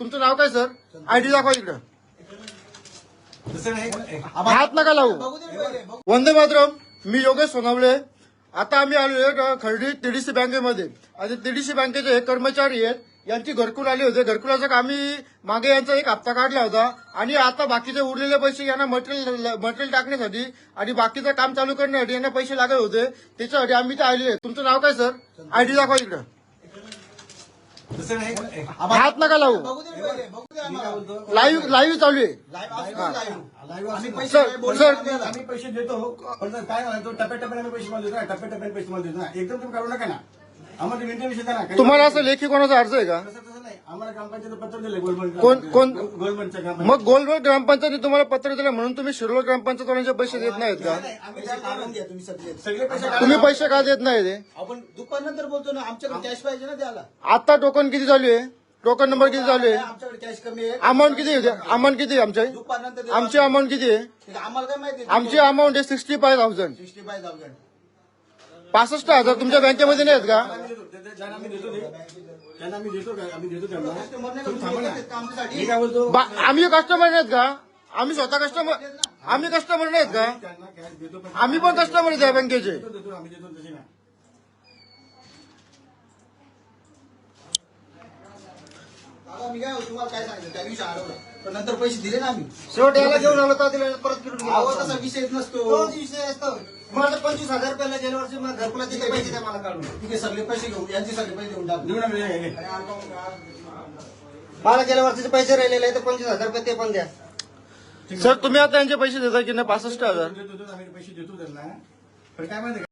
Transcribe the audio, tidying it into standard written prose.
तुमचं नाव काय sir? ID दाखवा इकडं. हात नका लावू. वंदे मातरम. मी योगेश सोनवणे. आता आम्ही आलो खर्डी टीडीसी बँकेमध्ये आणि टीडीसी बँकेचे एक कर्मचारी आहेत, यांची घरकुल आली होते. घरकुलाचा आम्ही मागे यांचा एक हप्ता काढला होता आणि आता बाकीचे उरलेले पैसे यांना मटेरियल टाकण्यासाठी आणि बाकीचं काम चालू करण्यासाठी यांना पैसे लागत होते. त्याच्यासाठी आम्ही ते आलेले. तुमचं नाव काय सर? आयडी दाखवा इकडं. हात नका लावू. लाईव्ह चालू आहे. सर आम्ही पैसे देतो पण काय म्हणतो टप्प्याटप्प्याने पैसे मला देतो ना, टप्प्याटप्प्याने पैसे मला देतो ना, एकदम तुम्ही काढू नका ना. आम्हाला विनंती विषय द्या ना. तुम्हाला असं लेखी कोणाचा अर्ज आहे का? तसं नाही, आम्हाला ग्रामपंचायत पत्र दिलं गोलबंद. कोण गोलबंदच्या ग्रामपंचायत. मग गोलबर्ग ग्रामपंचायतीने तुम्हाला पत्र दिलं म्हणून तुम्ही शिरोळ ग्रामपंचायतवाल्यांचे पैसे देत नाहीत का? सगळे पैसे तुम्ही पैसे का देत नाही ते? आपण दुपारनंतर बोलतो ना, आमच्याकडे कॅश पाहिजे ना द्यायला. आता टोकन किती चालू आहे? टोकन नंबर किती चालू आहे? आमच्याकडे कॅश कमी आहे. अमाऊंट किती आहे? अमाऊंट किती आहे आमच्या? दुपारनंतर देऊ. आमची अमाऊंट किती आहे? आम्हाला काय माहिती? आमची अमाऊंट आहे 65,000. 65,000. 65,000 तुमच्या बँकेमध्ये नाही आहेत का? ज्यांना आम्ही देतो त्यांना आम्ही देतो का? आम्ही देतो त्यांना. कस्टमर नाही तुम्ही थांबा ना. का आमच्यासाठी? मी काय बोलतो, आम्ही कस्टमर नाहीत का? आम्ही स्वतः कस्टमर. आम्ही कस्टमर नाहीत का? त्यांना कॅश देतो पण आम्ही पण कस्टमर आहेत या बँकेचे. देतो आम्ही देतो तशी ना. आता मी काय तुम्हाला काय सांगितलं त्या दिवशी हरवलं, पण नंतर पैसे दिले ना आम्ही. शेवट याला घेऊन आलो तर तिला परत फिरून अहो तसा विषयच नसतो. तोच विषय असतो. मला 25,000 रुपयाला गेल्या वर्षी मला घरकुलाचे ते पैसे द्या मला काढून. ठीक आहे, सगळे पैसे घेऊन यांचे सगळे पैसे देऊन टाकू. देऊ ना मी, हे घे. मला गेल्या वर्षीचे पैसे राहिलेले आहे तर 25,000 रुपये ते पण द्या. सर तुम्ही आता यांचे पैसे देता की नाही? 65,000. देतो आम्ही पैसे देतो त्यांना. पण काय माहिती